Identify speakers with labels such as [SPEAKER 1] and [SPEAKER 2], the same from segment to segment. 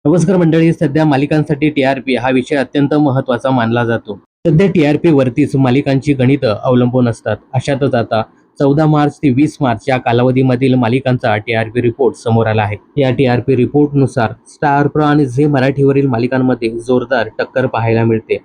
[SPEAKER 1] नमस्कार मंडळी. सध्या मालिकांसाठी टी-आर-पी हा विषय अत्यंत महत्त्वाचा मानला जातो. सध्या टी-आर-पी वरतीच मालिकांची गणितं अवलंबून असतात. अशातच आता 14 मार्च ते 20 मार्च या कालावधीमधील मालिकांचा टी-आर-पी रिपोर्ट समोर आला आहे. या टी-आर-पी रिपोर्टनुसार स्टार प्रवाह आणि झी मराठीवरील मालिकांमध्ये जोरदार टक्कर पाहायला मिळते.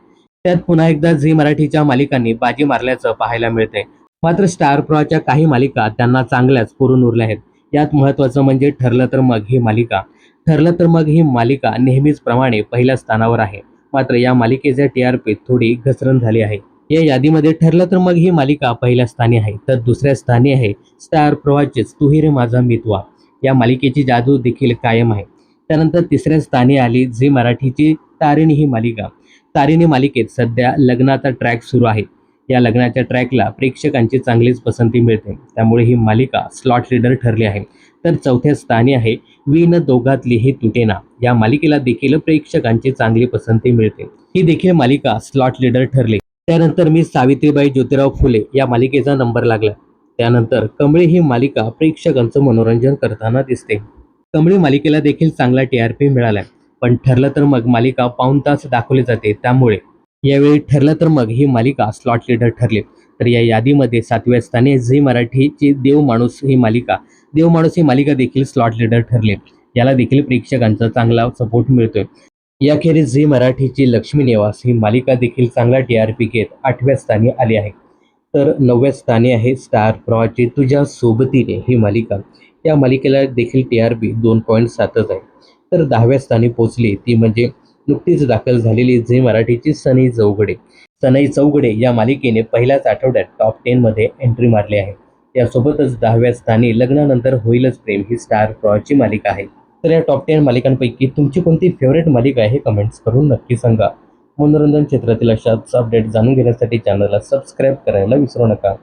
[SPEAKER 1] त्यात पुन्हा एकदा झी मराठीच्या मालिकांनी बाजी मारल्याचं पाहायला मिळतंय. मात्र स्टार प्रवाहच्या काही मालिका त्यांना चांगल्याच पुरून उरल्या आहेत. यात महत्त्वाचं म्हणजे ठरलं तर मग ही मालिका. ठरलं तर मग ही मालिका नेहमीच प्रमाणे पहिल्या स्थानावर आहे. मात्र या मालिकेच्या टी-आर-पीत थोडी घसरण झाली आहे. या यादीमध्ये ठरलं तर मग ही मालिका पहिल्या स्थानी आहे, तर दुसऱ्या स्थानी आहे स्टार प्रवाहाचेच तू ही रे माझा मितवा. या मालिकेची जादू देखील कायम आहे. त्यानंतर तिसऱ्या स्थानी आली झी मराठीची तारिणी ही मालिका. तारिणी मालिकेत सध्या लग्नाचा ट्रॅक सुरू आहे. या लग्नाच्या ट्रॅकला प्रेक्षकांची चांगलीच पसंती मिळते, त्यामुळे ही मालिका स्लॉट लीडर ठरली आहे. तर चौथ्या स्थानी आहे विण दोघातली ही तुटेना. या मालिकेला देखील प्रेक्षकांची चांगली पसंती मिळते. ही देखील मालिका स्लॉट लीडर ठरली. त्यानंतर मी सावित्रीबाई ज्योतिराव फुले या मालिकेचा नंबर लागला. त्यानंतर कमळे ही मालिका प्रेक्षकांचं मनोरंजन करताना दिसते. कमळे मालिकेला देखील चांगला टी-आर-पी मिळालाय. पण ठरलं तर मग मालिका पाऊण तास दाखवली जाते, त्यामुळे यावेळी ठरलं तर मग ही मालिका स्लॉट लीडर ठरली. तर या यादीमध्ये 7व्या स्थानी झी मराठीची देव माणूस ही मालिका देखील स्लॉट लीडर ठरली. याला देखील प्रेक्षकांचा चांगला सपोर्ट मिळतोय. याखेरीज झी मराठीची लक्ष्मी निवास ही मालिका देखील चांगला टी-आर-पी घेत 8व्या स्थानी आली आहे. तर 9व्या स्थानी आहे स्टार प्रवाहाची तुझ्या सोबतीने ही मालिका. या मालिकेला देखील टी-आर-पी 2.7च आहे. तर 10व्या स्थानी पोहोचली ती म्हणजे नुकतीच दाखल झालेली झी मराठीची सनई चौघडे. सनई चौघडे या मालिकेने पहिल्याच आठवड्यात टॉप 10 मध्ये एंट्री मारली आहे. यासोबतच 10व्या स्थानी लग्नानंतर होईलच प्रेम ही स्टार प्रवाहाची मालिका आहे. तर या टॉप 10 मालिकांपैकी तुमची कोणती फेवरेट मालिका आहे हे कमेंट्स करून नक्की सांगा. मनोरंजन क्षेत्रातील अशाच अपडेट जाणून घेण्यासाठी चॅनलला सबस्क्राईब करायला विसरू नका.